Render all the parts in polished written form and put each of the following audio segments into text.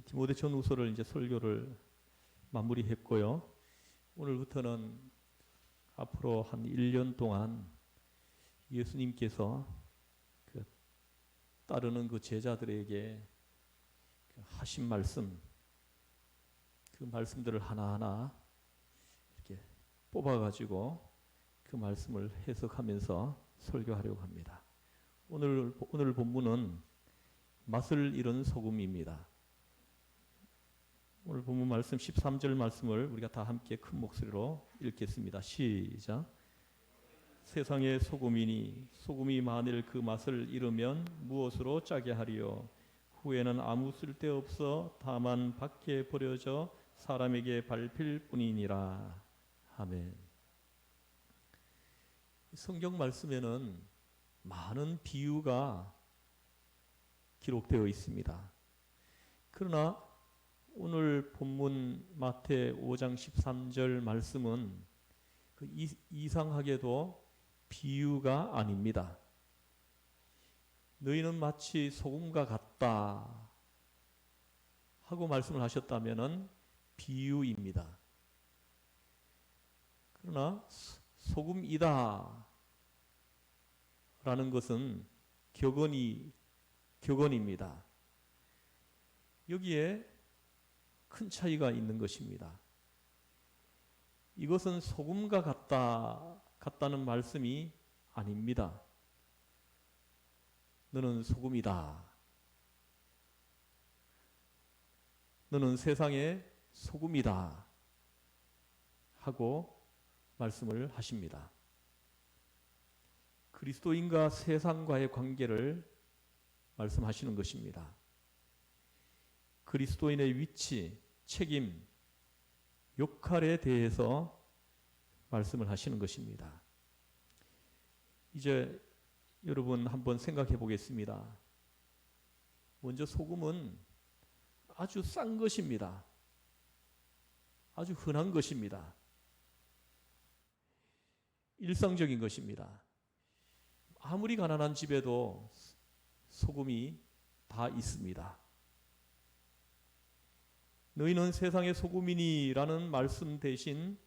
디모데 전후서를 이제 설교를 마무리했고요. 오늘부터는 앞으로 한 1년 동안 예수님께서 따르는 그 제자들에게 하신 말씀, 그 말씀들을 하나하나 이렇게 뽑아가지고 그 말씀을 해석하면서 설교하려고 합니다. 오늘 본문은 맛을 잃은 소금입니다. 오늘 본문 말씀 13절 말씀을 우리가 다 함께 큰 목소리로 읽겠습니다. 시작. 세상의 소금이니 소금이 만일 그 맛을 잃으면 무엇으로 짜게 하리요? 후에는 아무 쓸데없어 다만 밖에 버려져 사람에게 밟힐 뿐이니라. 아멘. 성경 말씀에는 많은 비유가 기록되어 있습니다. 그러나 오늘 본문 마태 5장 13절 말씀은 이상하게도 비유가 아닙니다. 너희는 마치 소금과 같다 하고 말씀을 하셨다면 비유입니다. 그러나 소금이다 라는 것은 격언입니다. 여기에 큰 차이가 있는 것입니다. 이것은 소금과 같다는 말씀이 아닙니다. 너는 소금이다. 너는 세상의 소금이다. 하고 말씀을 하십니다. 그리스도인과 세상과의 관계를 말씀하시는 것입니다. 그리스도인의 위치, 책임, 역할에 대해서 말씀을 하시는 것입니다. 이제 여러분 한번 생각해 보겠습니다. 먼저 소금은 아주 싼 것입니다. 아주 흔한 것입니다. 일상적인 것입니다. 아무리 가난한 집에도 소금이 다 있습니다. 너희는 세상의 소금이니라는 말씀 대신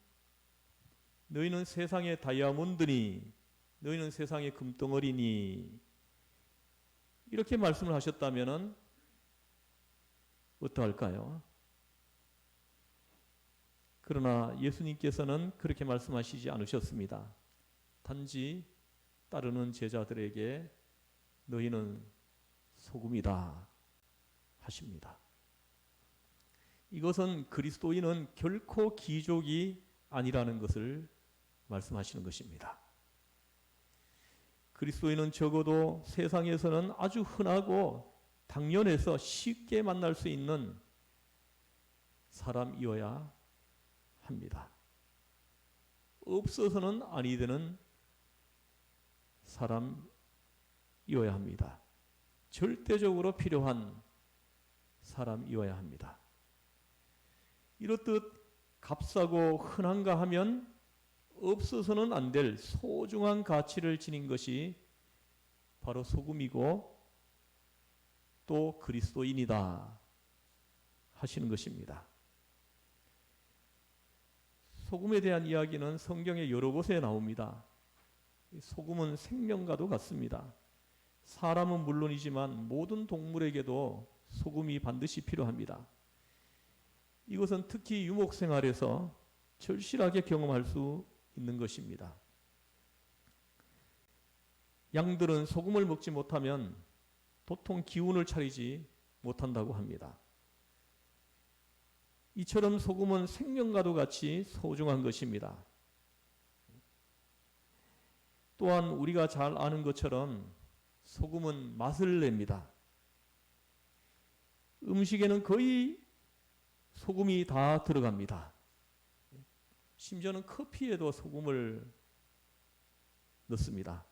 너희는 세상의 다이아몬드니, 너희는 세상의 금덩어리니 이렇게 말씀을 하셨다면 어떠할까요? 그러나 예수님께서는 그렇게 말씀하시지 않으셨습니다. 단지 따르는 제자들에게 너희는 소금이다 하십니다. 이것은 그리스도인은 결코 기족이 아니라는 것을 말씀하시는 것입니다. 그리스도인은 적어도 세상에서는 아주 흔하고 당연해서 쉽게 만날 수 있는 사람이어야 합니다. 없어서는 아니 되는 사람이어야 합니다. 절대적으로 필요한 사람이어야 합니다. 이렇듯 값싸고 흔한가 하면 없어서는 안 될 소중한 가치를 지닌 것이 바로 소금이고 또 그리스도인이다 하시는 것입니다. 소금에 대한 이야기는 성경의 여러 곳에 나옵니다. 소금은 생명과도 같습니다. 사람은 물론이지만 모든 동물에게도 소금이 반드시 필요합니다. 이것은 특히 유목생활에서 절실하게 경험할 수 있는 것입니다. 양들은 소금을 먹지 못하면 도통 기운을 차리지 못한다고 합니다. 이처럼 소금은 생명과도 같이 소중한 것입니다. 또한 우리가 잘 아는 것처럼 소금은 맛을 냅니다. 음식에는 거의 소금이 다 들어갑니다. 심지어는 커피에도 소금을 넣습니다.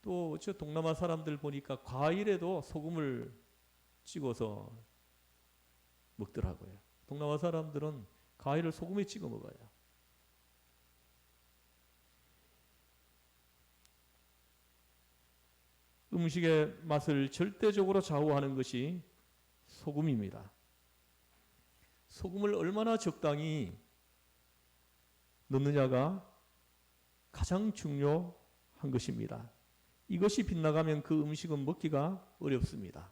또 저 동남아 사람들 보니까 과일에도 소금을 찍어서 먹더라고요. 동남아 사람들은 과일을 소금에 찍어 먹어요. 음식의 맛을 절대적으로 좌우하는 것이 소금입니다. 소금을 얼마나 적당히 넣느냐가 가장 중요한 것입니다. 이것이 빗나가면 그 음식은 먹기가 어렵습니다.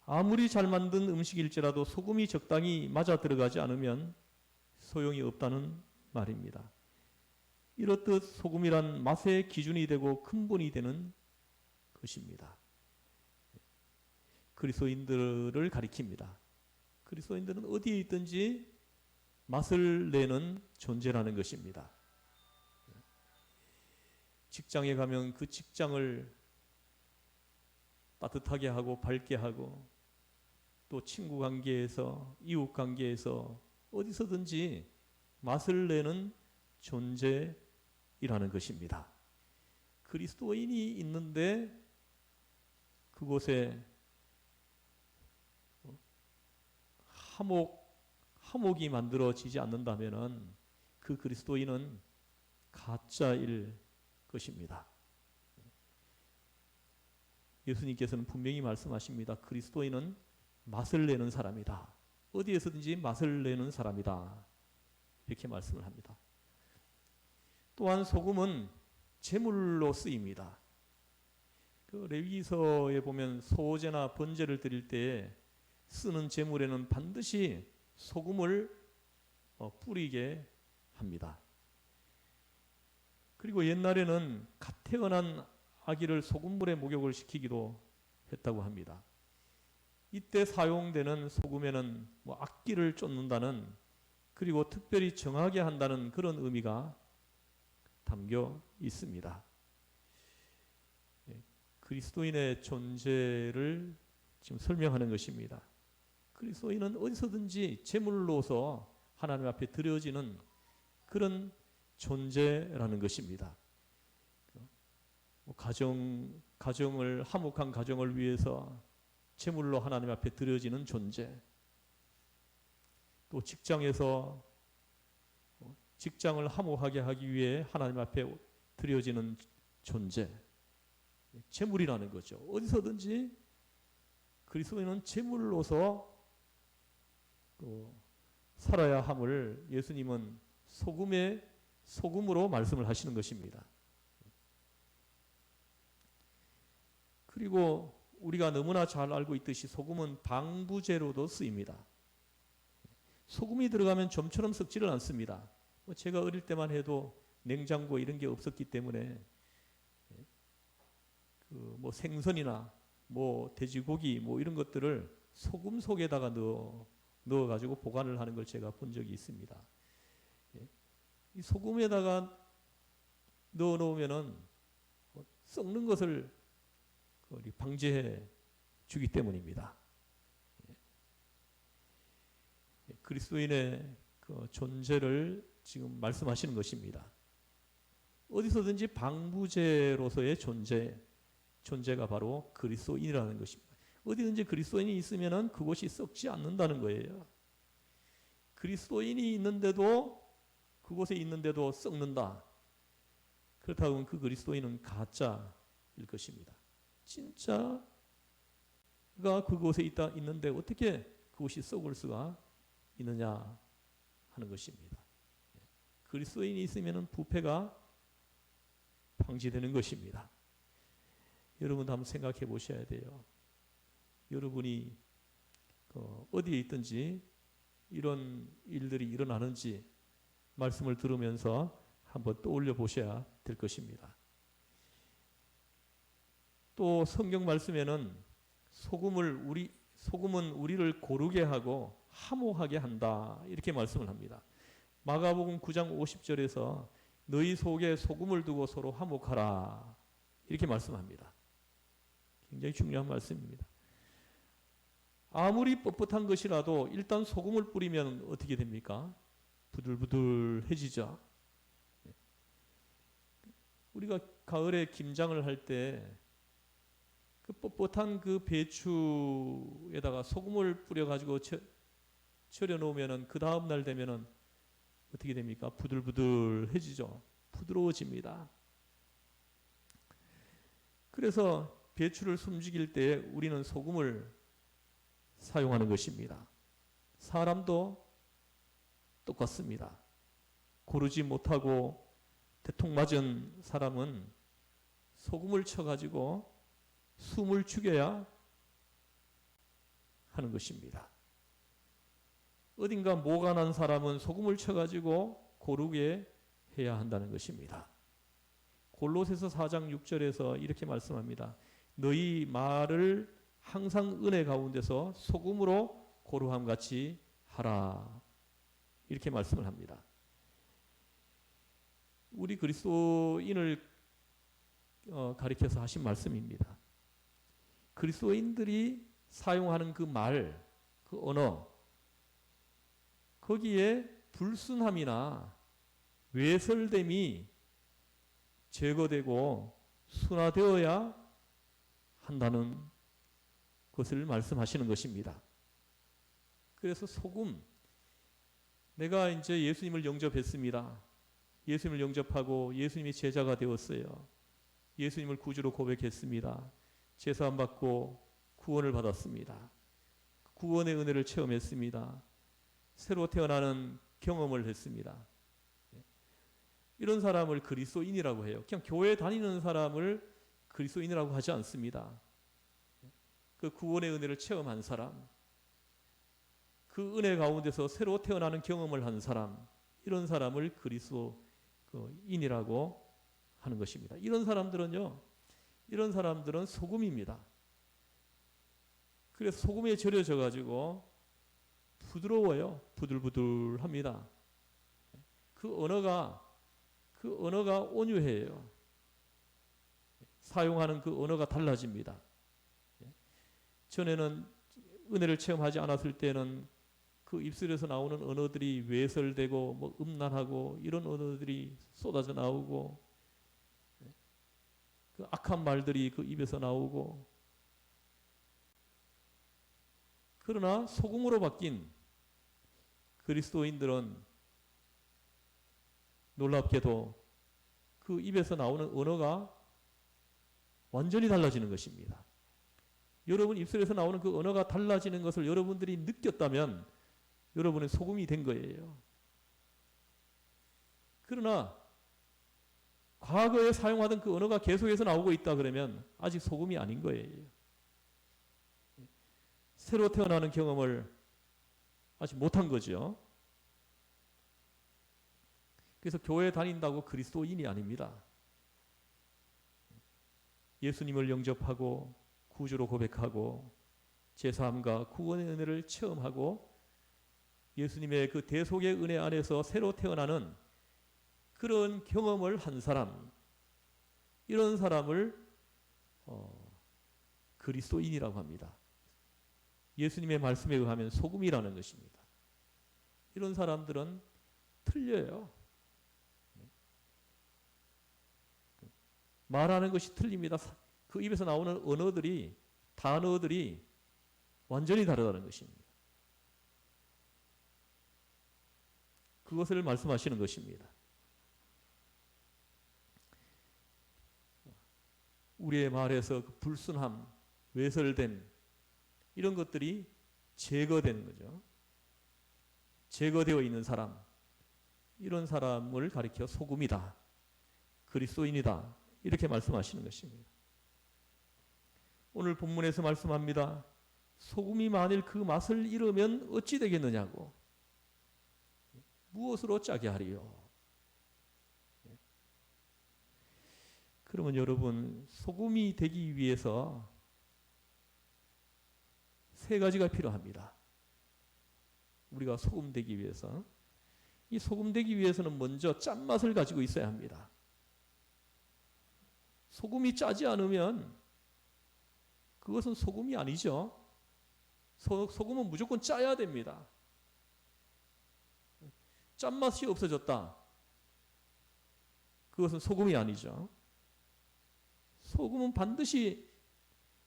아무리 잘 만든 음식일지라도 소금이 적당히 맞아 들어가지 않으면 소용이 없다는 말입니다. 이렇듯 소금이란 맛의 기준이 되고 근본이 되는 것입니다. 그리스도인들을 가리킵니다. 그리스도인들은 어디에 있든지 맛을 내는 존재라는 것입니다. 직장에 가면 그 직장을 따뜻하게 하고 밝게 하고, 또 친구 관계에서, 이웃 관계에서 어디서든지 맛을 내는 존재이라는 것입니다. 그리스도인이 있는데 그곳에 화목이 만들어지지 않는다면 그 그리스도인은 가짜일 것입니다. 예수님께서는 분명히 말씀하십니다. 그리스도인은 맛을 내는 사람이다. 어디에서든지 맛을 내는 사람이다. 이렇게 말씀을 합니다. 또한 소금은 제물로 쓰입니다. 그 레위기서에 보면 소제나 번제를 드릴 때 쓰는 제물에는 반드시 소금을 뿌리게 합니다. 그리고 옛날에는 갓 태어난 아기를 소금물에 목욕을 시키기도 했다고 합니다. 이때 사용되는 소금에는 악기를 쫓는다는, 그리고 특별히 정하게 한다는 그런 의미가 담겨 있습니다. 그리스도인의 존재를 지금 설명하는 것입니다. 그리스도인은 어디서든지 제물로서 하나님 앞에 드려지는 그런 존재라는 것입니다. 가정을, 화목한 가정을 위해서 제물로 하나님 앞에 드려지는 존재, 또 직장에서 직장을 화목하게 하기 위해 하나님 앞에 드려지는 존재, 제물이라는 거죠. 어디서든지 그리스도인은 제물로서 살아야 함을 예수님은 소금으로 말씀을 하시는 것입니다. 그리고 우리가 너무나 잘 알고 있듯이 소금은 방부제로도 쓰입니다. 소금이 들어가면 좀처럼 썩지를 않습니다. 제가 어릴 때만 해도 냉장고 이런 게 없었기 때문에 생선이나 돼지고기 이런 것들을 소금 속에다가 넣어가지고 보관을 하는 걸 제가 본 적이 있습니다. 이 소금에다가 넣어 놓으면은 썩는 것을 방지해 주기 때문입니다. 그리스도인의 그 존재를 지금 말씀하시는 것입니다. 어디서든지 방부제로서의 존재가 바로 그리스도인이라는 것입니다. 어디든지 그리스도인이 있으면은 그곳이 썩지 않는다는 거예요. 그리스도인이 있는데도, 그곳에 있는데도 썩는다. 그렇다면 그 그리스도인은 가짜일 것입니다. 진짜가 그곳에 있는데 어떻게 그곳이 썩을 수가 있느냐 하는 것입니다. 그리스도인이 있으면 부패가 방지되는 것입니다. 여러분도 한번 생각해 보셔야 돼요. 여러분이 어디에 있든지 이런 일들이 일어나는지 말씀을 들으면서 한번 떠올려 보셔야 될 것입니다. 또 성경 말씀에는 소금은 우리를 고르게 하고 화목하게 한다, 이렇게 말씀을 합니다. 마가복음 9장 50절에서 너희 속에 소금을 두고 서로 화목하라, 이렇게 말씀합니다. 굉장히 중요한 말씀입니다. 아무리 뻣뻣한 것이라도 일단 소금을 뿌리면 어떻게 됩니까? 부들부들해지죠. 우리가 가을에 김장을 할 때 그 뻣뻣한 그 배추에다가 소금을 뿌려가지고 절여 놓으면은 그 다음 날 되면은 어떻게 됩니까? 부들부들해지죠. 부드러워집니다. 그래서 배추를 숨죽일 때 우리는 소금을 사용하는 것입니다. 사람도 똑같습니다. 고르지 못하고 대통 맞은 사람은 소금을 쳐가지고 숨을 죽여야 하는 것입니다. 어딘가 모가 난 사람은 소금을 쳐가지고 고르게 해야 한다는 것입니다. 골로새서 4장 6절에서 이렇게 말씀합니다. 너희 말을 항상 은혜 가운데서 소금으로 고루함 같이 하라. 이렇게 말씀을 합니다. 우리 그리스도인을 가리켜서 하신 말씀입니다. 그리스도인들이 사용하는 그 말, 그 언어, 거기에 불순함이나 외설됨이 제거되고 순화되어야 한다는 것을 말씀하시는 것입니다. 그래서 소금, 내가 이제 예수님을 영접했습니다. 예수님을 영접하고 예수님이 제자가 되었어요. 예수님을 구주로 고백했습니다. 제사함 받고 구원을 받았습니다. 구원의 은혜를 체험했습니다. 새로 태어나는 경험을 했습니다. 이런 사람을 그리스도인이라고 해요. 그냥 교회 다니는 사람을 그리스도인이라고 하지 않습니다. 그 구원의 은혜를 체험한 사람, 그 은혜 가운데서 새로 태어나는 경험을 한 사람, 이런 사람을 그리스도인이라고 하는 것입니다. 이런 사람들은 소금입니다. 그래서 소금에 절여져 가지고 부드러워요. 부들부들합니다. 그 언어가 온유해요. 사용하는 그 언어가 달라집니다. 전에는 은혜를 체험하지 않았을 때는 그 입술에서 나오는 언어들이 외설되고 뭐 음란하고 이런 언어들이 쏟아져 나오고 그 악한 말들이 그 입에서 나오고, 그러나 소금으로 바뀐 그리스도인들은 놀랍게도 그 입에서 나오는 언어가 완전히 달라지는 것입니다. 여러분 입술에서 나오는 그 언어가 달라지는 것을 여러분들이 느꼈다면 여러분은 소금이 된 거예요. 그러나 과거에 사용하던 그 언어가 계속해서 나오고 있다 그러면 아직 소금이 아닌 거예요. 새로 태어나는 경험을 아직 못한 거죠. 그래서 교회 다닌다고 그리스도인이 아닙니다. 예수님을 영접하고 구주로 고백하고 제사함과 구원의 은혜를 체험하고 예수님의 그 대속의 은혜 안에서 새로 태어나는 그런 경험을 한 사람, 이런 사람을 그리스도인이라고 합니다. 예수님의 말씀에 의하면 소금이라는 것입니다. 이런 사람들은 틀려요. 말하는 것이 틀립니다. 그 입에서 나오는 언어들이, 단어들이 완전히 다르다는 것입니다. 그것을 말씀하시는 것입니다. 우리의 말에서 그 불순함, 외설됨, 이런 것들이 제거되는 거죠. 제거되어 있는 사람, 이런 사람을 가리켜 소금이다, 그리스도인이다, 이렇게 말씀하시는 것입니다. 오늘 본문에서 말씀합니다. 소금이 만일 그 맛을 잃으면 어찌 되겠느냐고. 무엇으로 짜게 하리요? 그러면 여러분, 소금이 되기 위해서 세 가지가 필요합니다. 우리가 소금 되기 위해서. 이 소금 되기 위해서는 먼저 짠맛을 가지고 있어야 합니다. 소금이 짜지 않으면 그것은 소금이 아니죠. 소금은 무조건 짜야 됩니다. 짠맛이 없어졌다, 그것은 소금이 아니죠. 소금은 반드시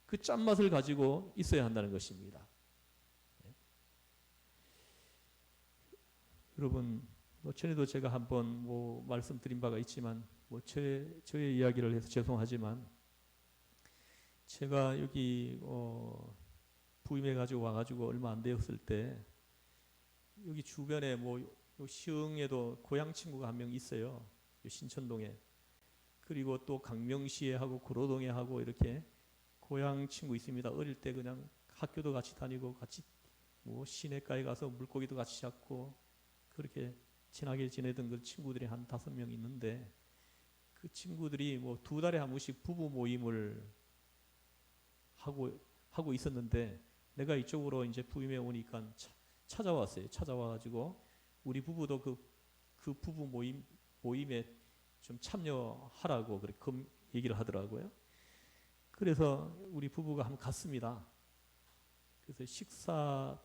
그 짠맛을 가지고 있어야 한다는 것입니다. 여러분, 전에도 제가 한번 말씀드린 바가 있지만 저의 이야기를 해서 죄송하지만, 제가 여기 부임해 가지고 와가지고 얼마 안 되었을 때 여기 주변에 뭐 요 시흥에도 고향 친구가 한 명 있어요. 요 신천동에. 그리고 또 강명시에 하고 구로동에 하고 이렇게 고향 친구 있습니다. 어릴 때 그냥 학교도 같이 다니고 같이 뭐 시내가에 가서 물고기도 같이 잡고 그렇게 친하게 지내던 그 친구들이 한 5명 있는데 그 친구들이 뭐 2달에 한 번씩 부부 모임을 하고 있었는데 내가 이쪽으로 이제 부임해 오니까 찾아왔어요. 찾아와가지고 우리 부부도 그 부부 모임에 좀 참여하라고 그렇게 얘기를 하더라고요. 그래서 우리 부부가 한번 갔습니다. 그래서 식사를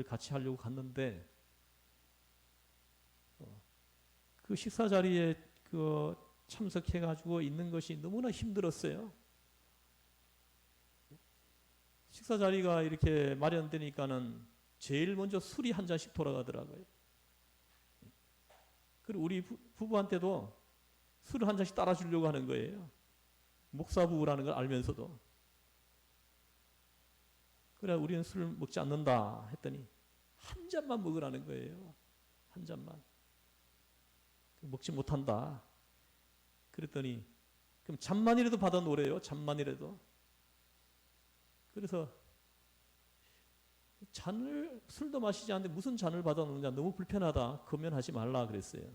같이 하려고 갔는데 그 식사 자리에 그 참석해가지고 있는 것이 너무나 힘들었어요. 식사 자리가 이렇게 마련되니까는 제일 먼저 술이 한 잔씩 돌아가더라고요. 그리고 우리 부부한테도 술을 한 잔씩 따라주려고 하는 거예요. 목사 부부라는 걸 알면서도. 그래 우리는 술을 먹지 않는다 했더니 한 잔만 먹으라는 거예요. 한 잔만. 먹지 못한다. 그랬더니 그럼 잔만이라도 받아 놓으래요. 잔만이라도. 그래서 술도 마시지 않는데 무슨 잔을 받아 놓느냐. 너무 불편하다. 금연하지 말라 그랬어요.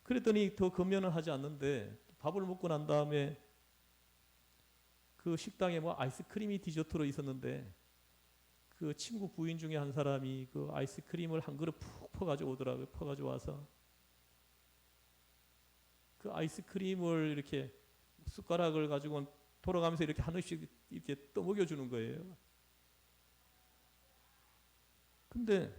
그랬더니 더 금연을 하지 않는데 밥을 먹고 난 다음에 그 식당에 뭐 아이스크림이 디저트로 있었는데 그 친구 부인 중에 한 사람이 그 아이스크림을 한 그릇 푹 퍼가지고 오더라고요. 퍼가지고 와서 그 아이스크림을 이렇게 숟가락을 가지고 돌아가면서 이렇게 하나씩 이렇게 떠먹여 주는 거예요. 근데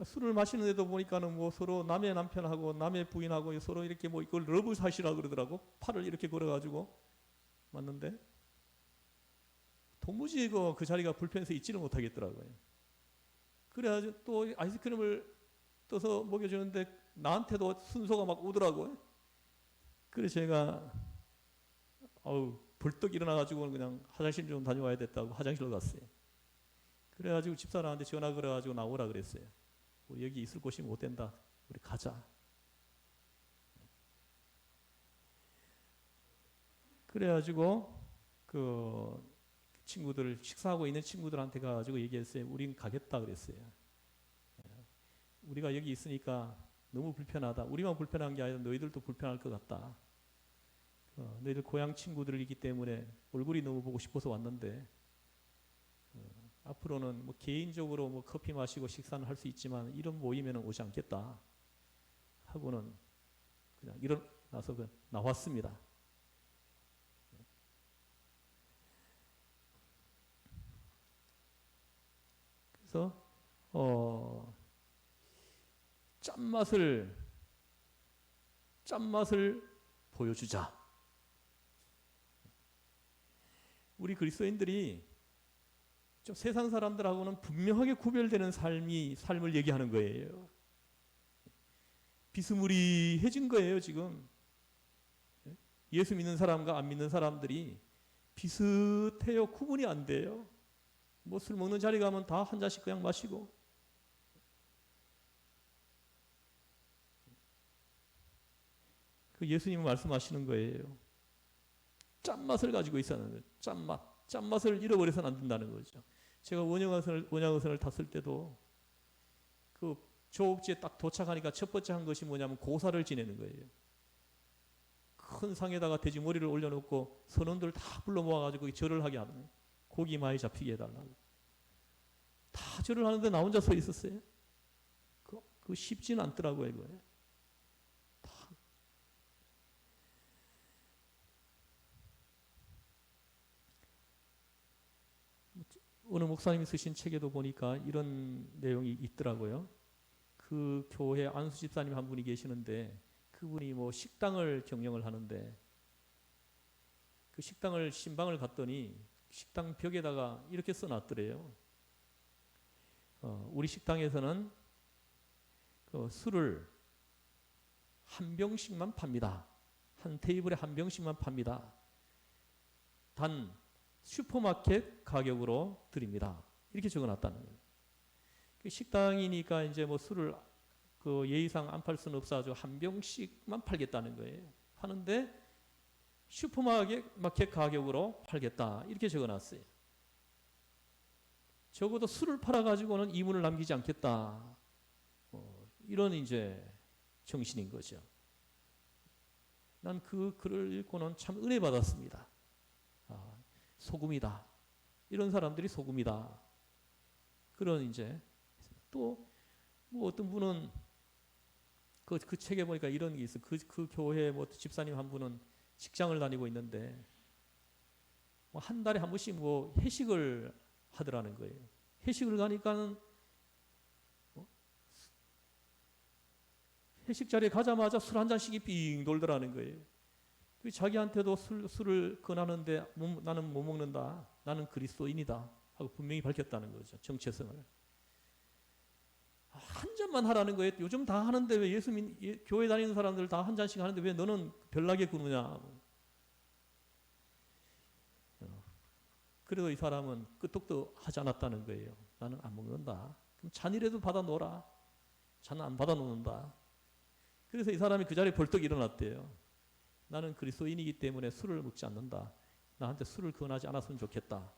술을 마시는데도 보니까는 뭐 서로 남의 남편하고 남의 부인하고 서로 이렇게 뭐 이걸 러브샷이라 그러더라고. 팔을 이렇게 걸어가지고 맞는데 도무지 그 자리가 불편해서 있지를 못하겠더라고요. 그래가지고 또 아이스크림을 떠서 먹여주는데 나한테도 순서가 막 오더라고요. 그래서 제가 벌떡 일어나가지고 그냥 화장실 좀 다녀와야 됐다고 화장실로 갔어요. 그래가지고 집사람한테 전화 걸어가지고 나오라 그랬어요. 뭐 여기 있을 곳이 못 된다. 우리 가자. 그래가지고 그 친구들 식사하고 있는 친구들한테 가가지고 얘기했어요. 우린 가겠다 그랬어요. 우리가 여기 있으니까 너무 불편하다. 우리만 불편한 게 아니라 너희들도 불편할 것 같다. 너희들 고향 친구들이기 때문에 얼굴이 너무 보고 싶어서 왔는데 앞으로는 뭐 개인적으로 뭐 커피 마시고 식사는 할 수 있지만 이런 모임에는 오지 않겠다 하고는 그냥 일어나서 나왔습니다. 그래서 짠맛을 보여주자. 우리 그리스도인들이 좀 세상 사람들하고는 분명하게 구별되는 삶을 얘기하는 거예요. 비스무리해진 거예요, 지금. 예수 믿는 사람과 안 믿는 사람들이 비슷해요. 구분이 안 돼요. 뭐 술 먹는 자리 가면 다 한 잔씩 그냥 마시고. 그 예수님은 말씀하시는 거예요. 짠맛을 가지고 있었는 거예요. 짠맛을 잃어버려서는 안 된다는 거죠. 제가 원양어선을 탔을 때도 그 조업지에 딱 도착하니까 첫 번째 한 것이 뭐냐면 고사를 지내는 거예요. 큰 상에다가 돼지 머리를 올려놓고 선원들 다 불러 모아가지고 절을 하게 하는 거예요. 고기 많이 잡히게 해달라고. 다 절을 하는데 나 혼자 서 있었어요. 그 쉽지는 않더라고요, 이거예요. 어느 목사님이 쓰신 책에도 보니까 이런 내용이 있더라고요. 그 교회 안수 집사님 한 분이 계시는데 그분이 뭐 식당을 경영을 하는데 그 식당을 신방을 갔더니 식당 벽에다가 이렇게 써놨더래요. 우리 식당에서는 그 술을 한 병씩만 팝니다. 한 테이블에 한 병씩만 팝니다. 단 슈퍼마켓 가격으로 드립니다. 이렇게 적어놨다는 거예요. 식당이니까 이제 뭐 술을 그 예의상 안 팔 수는 없어가지고 한 병씩만 팔겠다는 거예요. 파는데 슈퍼마켓 가격으로 팔겠다. 이렇게 적어놨어요. 적어도 술을 팔아가지고는 이문을 남기지 않겠다. 이런 이제 정신인 거죠. 난 그 글을 읽고는 참 은혜 받았습니다. 소금이다. 이런 사람들이 소금이다. 그런 이제 또 뭐 어떤 분은 그 책에 보니까 이런 게 있어. 그 교회 뭐 집사님 한 분은 직장을 다니고 있는데 뭐 한 달에 한 번씩 뭐 회식을 하더라는 거예요. 회식을 가니까는 회식 자리에 가자마자 술 한 잔씩이 빙 돌더라는 거예요. 자기한테도 술을 권하는데 나는 못 먹는다. 나는 그리스도인이다. 하고 분명히 밝혔다는 거죠. 정체성을. 한 잔만 하라는 거예요. 요즘 다 하는데 왜 교회 다니는 사람들 다 한 잔씩 하는데 왜 너는 별나게 구느냐. 그래도 이 사람은 끄떡도 하지 않았다는 거예요. 나는 안 먹는다. 그럼 잔이라도 받아 놓으라. 잔은 안 받아 놓는다. 그래서 이 사람이 그 자리에 벌떡 일어났대요. 나는 그리스도인이기 때문에 술을 먹지 않는다. 나한테 술을 권하지 않았으면 좋겠다.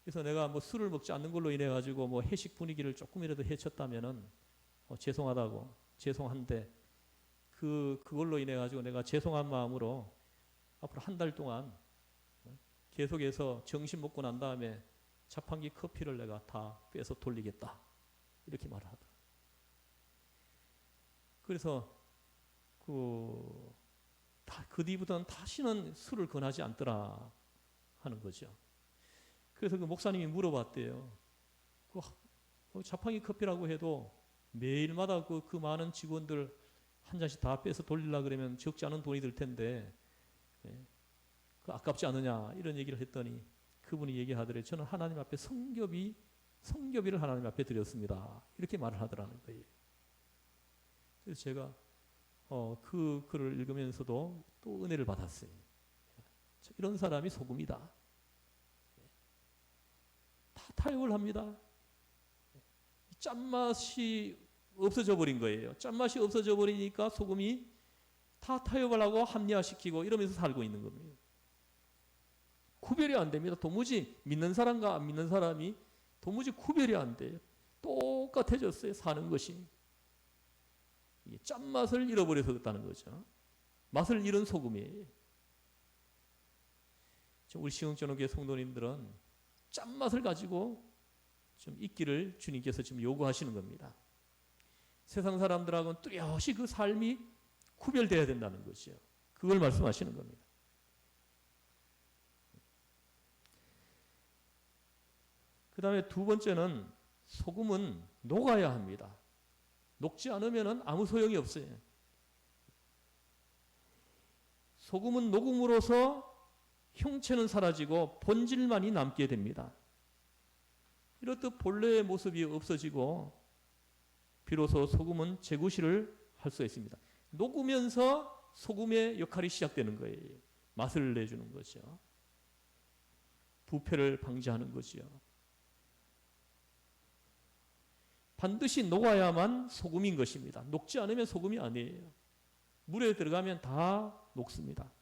그래서 내가 뭐 술을 먹지 않는 걸로 인해 가지고 뭐 회식 분위기를 조금이라도 해쳤다면은 죄송하다고, 죄송한데 그걸로 인해 가지고 내가 죄송한 마음으로 앞으로 한 달 동안 계속해서 점심 먹고 난 다음에 자판기 커피를 내가 다 빼서 돌리겠다. 이렇게 말을 하더라. 그래서 그 뒤부터는 다시는 술을 권하지 않더라 하는 거죠. 그래서 그 목사님이 물어봤대요. 자판기 커피라고 해도 매일마다 그 많은 직원들 한 잔씩 다 빼서 돌리려고 그러면 적지 않은 돈이 들 텐데 아깝지 않느냐 이런 얘기를 했더니 그분이 얘기하더래요. 저는 하나님 앞에 성교비를 하나님 앞에 드렸습니다. 이렇게 말을 하더라는 거예요. 그래서 제가 그 글을 읽으면서도 또 은혜를 받았어요. 이런 사람이 소금이다. 다 타협을 합니다. 짠맛이 없어져 버린 거예요. 짠맛이 없어져 버리니까 소금이 다 타협을 하고 합리화시키고 이러면서 살고 있는 겁니다. 구별이 안 됩니다. 도무지 믿는 사람과 안 믿는 사람이 도무지 구별이 안 돼요. 똑같아졌어요. 사는 것이. 짠맛을 잃어버려서 그렇다는 거죠. 맛을 잃은 소금이에요. 우리 시흥전후교회 성도님들은 짠맛을 가지고 좀 있기를 주님께서 지금 요구하시는 겁니다. 세상 사람들하고는 뚜렷이 그 삶이 구별되어야 된다는 거죠. 그걸 말씀하시는 겁니다. 그 다음에 두 번째는 소금은 녹아야 합니다. 녹지 않으면 아무 소용이 없어요. 소금은 녹음으로써 형체는 사라지고 본질만이 남게 됩니다. 이렇듯 본래의 모습이 없어지고 비로소 소금은 재구시를 할 수 있습니다. 녹으면서 소금의 역할이 시작되는 거예요. 맛을 내주는 거죠. 부패를 방지하는 거죠. 반드시 녹아야만 소금인 것입니다. 녹지 않으면 소금이 아니에요. 물에 들어가면 다 녹습니다.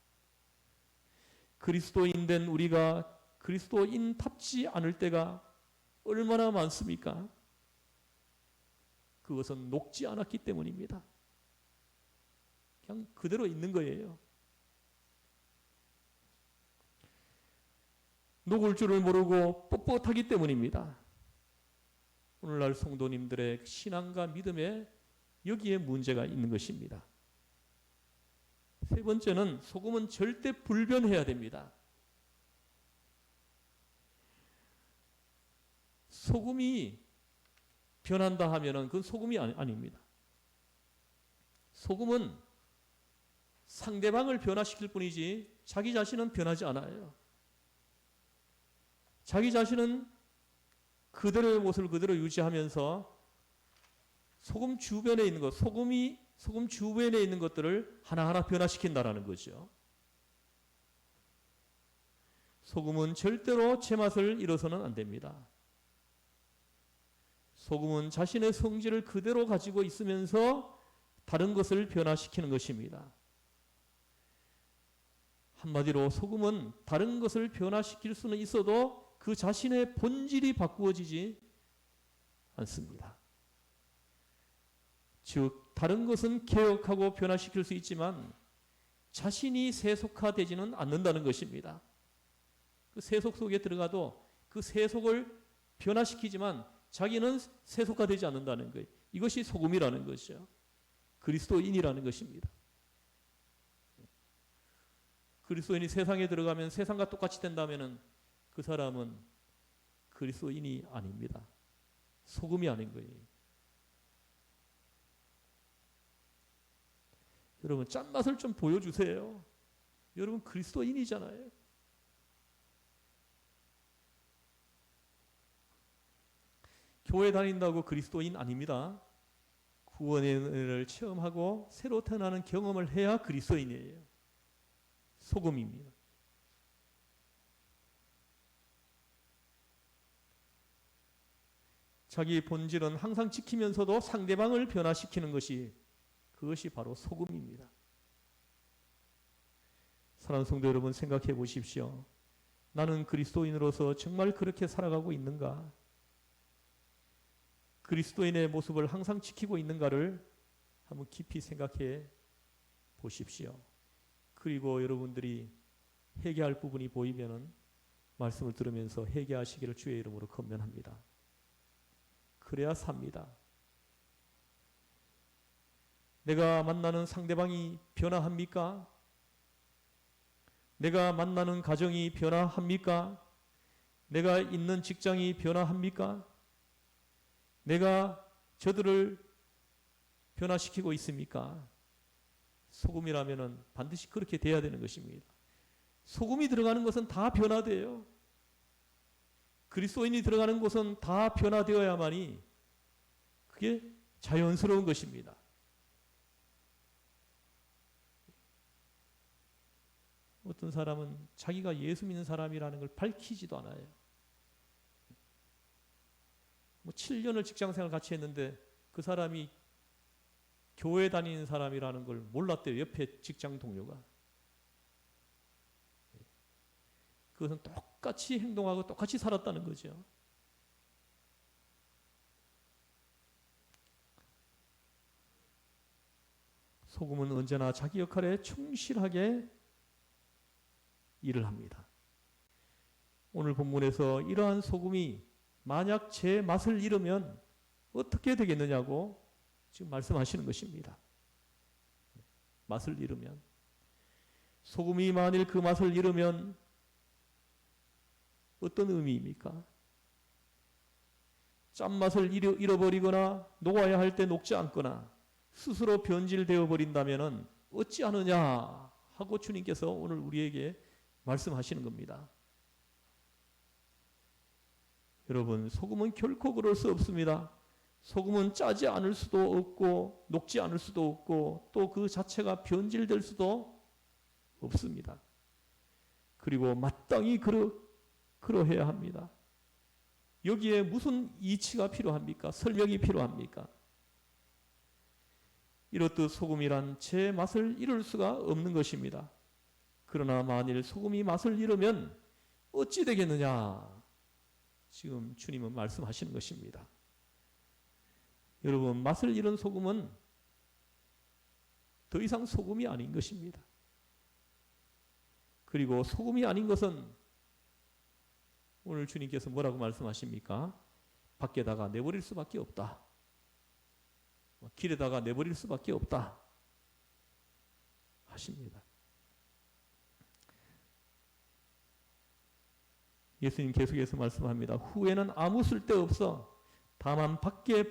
그리스도인 된 우리가 그리스도인답지 않을 때가 얼마나 많습니까? 그것은 녹지 않았기 때문입니다. 그냥 그대로 있는 거예요. 녹을 줄을 모르고 뻣뻣하기 때문입니다. 오늘날 성도님들의 신앙과 믿음에 여기에 문제가 있는 것입니다. 세 번째는 소금은 절대 불변해야 됩니다. 소금이 변한다 하면은 그건 소금이 아닙니다. 소금은 상대방을 변화시킬 뿐이지 자기 자신은 변하지 않아요. 자기 자신은 그대로의 모습을 그대로 유지하면서 소금 주변에 있는 것, 소금 주변에 있는 것들을 하나하나 변화시킨다라는 거죠. 소금은 절대로 제맛을 잃어서는 안 됩니다. 소금은 자신의 성질을 그대로 가지고 있으면서 다른 것을 변화시키는 것입니다. 한마디로 소금은 다른 것을 변화시킬 수는 있어도 그 자신의 본질이 바꾸어지지 않습니다. 즉 다른 것은 개혁하고 변화시킬 수 있지만 자신이 세속화되지는 않는다는 것입니다. 그 세속 속에 들어가도 그 세속을 변화시키지만 자기는 세속화되지 않는다는 거예요. 이것이 소금이라는 것이죠. 그리스도인이라는 것입니다. 그리스도인이 세상에 들어가면 세상과 똑같이 된다면 그 사람은 그리스도인이 아닙니다. 소금이 아닌 거예요. 여러분 짠맛을 좀 보여주세요. 여러분 그리스도인이잖아요. 교회 다닌다고 그리스도인 아닙니다. 구원의 은혜를 체험하고 새로 태어나는 경험을 해야 그리스도인이에요. 소금입니다. 자기 본질은 항상 지키면서도 상대방을 변화시키는 것이 그것이 바로 소금입니다. 사랑하는 성도 여러분 생각해 보십시오. 나는 그리스도인으로서 정말 그렇게 살아가고 있는가? 그리스도인의 모습을 항상 지키고 있는가를 한번 깊이 생각해 보십시오. 그리고 여러분들이 회개할 부분이 보이면은 말씀을 들으면서 회개하시기를 주의 이름으로 권면합니다. 그래야 삽니다. 내가 만나는 상대방이 변화합니까? 내가 만나는 가정이 변화합니까? 내가 있는 직장이 변화합니까? 내가 저들을 변화시키고 있습니까? 소금이라면 반드시 그렇게 돼야 되는 것입니다. 소금이 들어가는 것은 다 변화돼요. 그리스도인이 들어가는 곳은 다 변화되어야만이 그게 자연스러운 것입니다. 어떤 사람은 자기가 예수 믿는 사람이라는 걸 밝히지도 않아요. 7년을 직장생활 같이 했는데 그 사람이 교회 다니는 사람이라는 걸 몰랐대요. 옆에 직장 동료가. 그것은 똑같이 행동하고 똑같이 살았다는 거죠. 소금은 언제나 자기 역할에 충실하게 일을 합니다. 오늘 본문에서 이러한 소금이 만약 제 맛을 잃으면 어떻게 되겠느냐고 지금 말씀하시는 것입니다. 맛을 잃으면. 소금이 만일 그 맛을 잃으면 어떤 의미입니까? 짠맛을 잃어버리거나 녹아야 할 때 녹지 않거나 스스로 변질되어 버린다면 어찌하느냐 하고 주님께서 오늘 우리에게 말씀하시는 겁니다. 여러분 소금은 결코 그럴 수 없습니다. 소금은 짜지 않을 수도 없고 녹지 않을 수도 없고 또 그 자체가 변질될 수도 없습니다. 그리고 마땅히 그러해야 합니다. 여기에 무슨 이치가 필요합니까? 설명이 필요합니까? 이렇듯 소금이란 제 맛을 잃을 수가 없는 것입니다. 그러나 만일 소금이 맛을 잃으면 어찌 되겠느냐? 지금 주님은 말씀하시는 것입니다. 여러분 맛을 잃은 소금은 더 이상 소금이 아닌 것입니다. 그리고 소금이 아닌 것은 오늘 주님께서 뭐라고 말씀하십니까? 밖에다가 내버릴 수밖에 없다. 길에다가 내버릴 수밖에 없다 하십니다. 예수님 계속해서 말씀합니다. 후에는 아무 쓸데없어 다만 밖에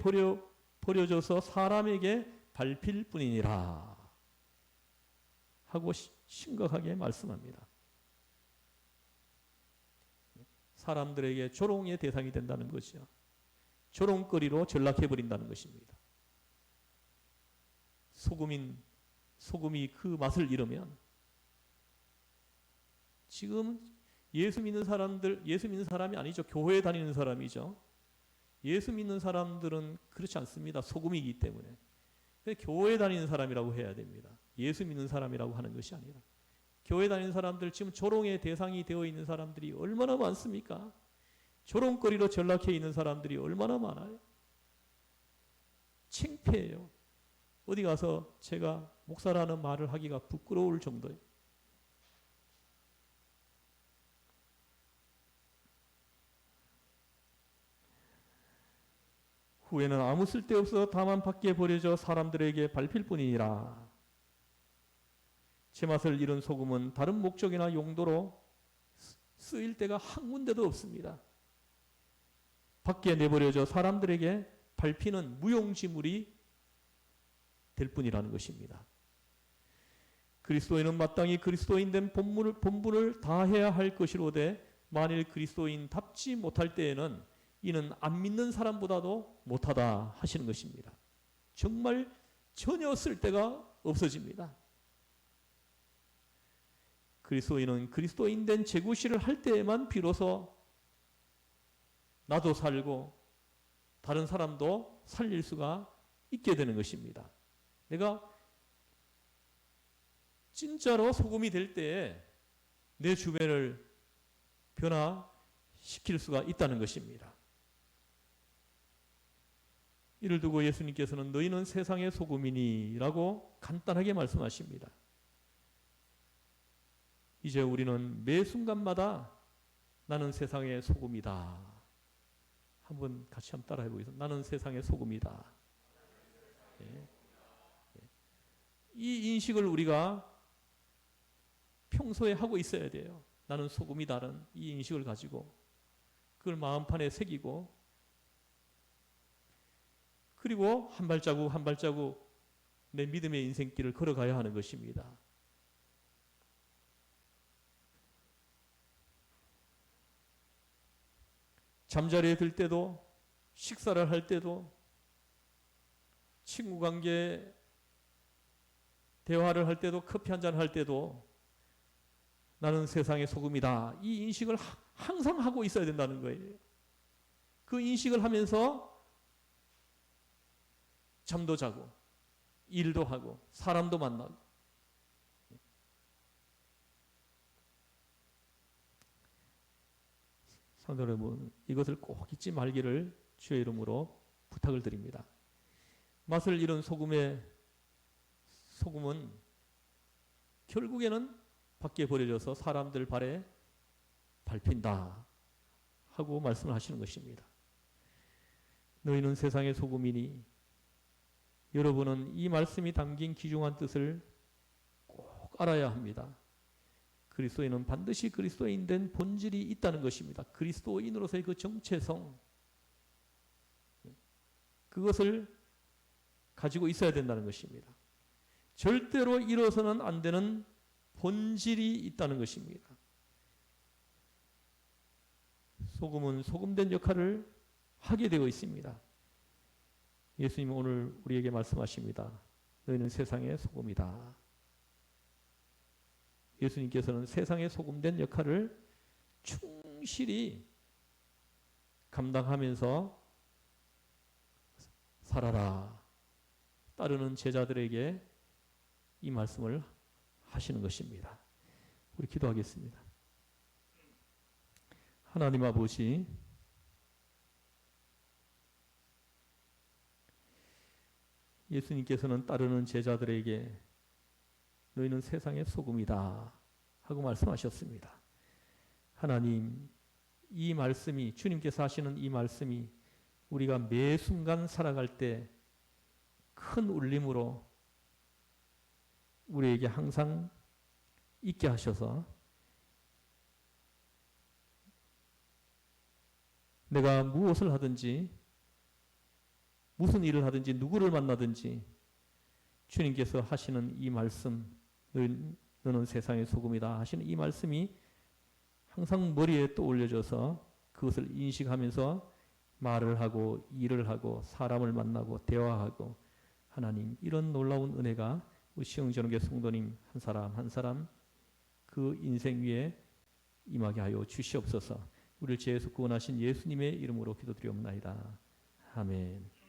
버려져서 사람에게 밟힐 뿐이니라 하고 심각하게 말씀합니다. 사람들에게 조롱의 대상이 된다는 것이요. 조롱거리로 전락해버린다는 것입니다. 소금이 그 맛을 잃으면, 지금 예수 믿는 사람이 아니죠. 교회에 다니는 사람이죠. 예수 믿는 사람들은 그렇지 않습니다. 소금이기 때문에. 교회에 다니는 사람이라고 해야 됩니다. 예수 믿는 사람이라고 하는 것이 아니라. 교회 다니는 사람들, 지금 조롱의 대상이 되어 있는 사람들이 얼마나 많습니까? 조롱거리로 전락해 있는 사람들이 얼마나 많아요. 창피해요. 어디 가서 제가 목사라는 말을 하기가 부끄러울 정도예요. 후에는 아무 쓸데없어 다만 밖에 버려져 사람들에게 밟힐 뿐이니라. 제맛을 잃은 소금은 다른 목적이나 용도로 쓰일 때가 한 군데도 없습니다. 밖에 내버려져 사람들에게 밟히는 무용지물이 될 뿐이라는 것입니다. 그리스도인은 마땅히 그리스도인된 본분을 다해야 할 것이로되 만일 그리스도인답지 못할 때에는 이는 안 믿는 사람보다도 못하다 하시는 것입니다. 정말 전혀 쓸데가 없어집니다. 그리스도인은 그리스도인된 재구시를 할 때에만 비로소 나도 살고 다른 사람도 살릴 수가 있게 되는 것입니다. 내가 진짜로 소금이 될 때에 내 주변을 변화시킬 수가 있다는 것입니다. 이를 두고 예수님께서는 너희는 세상의 소금이니 라고 간단하게 말씀하십니다. 이제 우리는 매 순간마다 나는 세상의 소금이다. 한번 같이 한번 따라해 보겠습니다. 나는 세상의 소금이다. 예. 이 인식을 우리가 평소에 하고 있어야 돼요. 나는 소금이다라는 이 인식을 가지고 그걸 마음판에 새기고, 그리고 한 발자국 한 발자국 내 믿음의 인생길을 걸어가야 하는 것입니다. 잠자리에 들 때도, 식사를 할 때도, 친구 관계 대화를 할 때도, 커피 한잔 할 때도 나는 세상의 소금이다. 이 인식을 항상 하고 있어야 된다는 거예요. 그 인식을 하면서 잠도 자고 일도 하고 사람도 만나고. 성도 여러분, 이것을 꼭 잊지 말기를 주의 이름으로 부탁을 드립니다. 맛을 잃은 소금은 결국에는 밖에 버려져서 사람들 발에 밟힌다 하고 말씀을 하시는 것입니다. 너희는 세상의 소금이니, 여러분은 이 말씀이 담긴 귀중한 뜻을 꼭 알아야 합니다. 그리스도인은 반드시 그리스도인된 본질이 있다는 것입니다. 그리스도인으로서의 그 정체성, 그것을 가지고 있어야 된다는 것입니다. 절대로 잃어서는 안 되는 본질이 있다는 것입니다. 소금은 소금된 역할을 하게 되어 있습니다. 예수님은 오늘 우리에게 말씀하십니다. 너희는 세상의 소금이다. 예수님께서는 세상의 소금된 역할을 충실히 감당하면서 살아라, 따르는 제자들에게 이 말씀을 하시는 것입니다. 우리 기도하겠습니다. 하나님 아버지, 예수님께서는 따르는 제자들에게 너희는 세상의 소금이다 하고 말씀하셨습니다. 하나님, 이 말씀이, 주님께서 하시는 이 말씀이 우리가 매 순간 살아갈 때 큰 울림으로 우리에게 항상 있게 하셔서 내가 무엇을 하든지, 무슨 일을 하든지, 누구를 만나든지 주님께서 하시는 이 말씀, 너는 세상의 소금이다 하시는 이 말씀이 항상 머리에 떠올려져서 그것을 인식하면서 말을 하고 일을 하고 사람을 만나고 대화하고 하나님, 이런 놀라운 은혜가 우리 시흥전국의 성도님 한 사람 한 사람 그 인생 위에 임하게 하여 주시옵소서. 우리를 죄에서 구원하신 예수님의 이름으로 기도드리옵나이다. 아멘.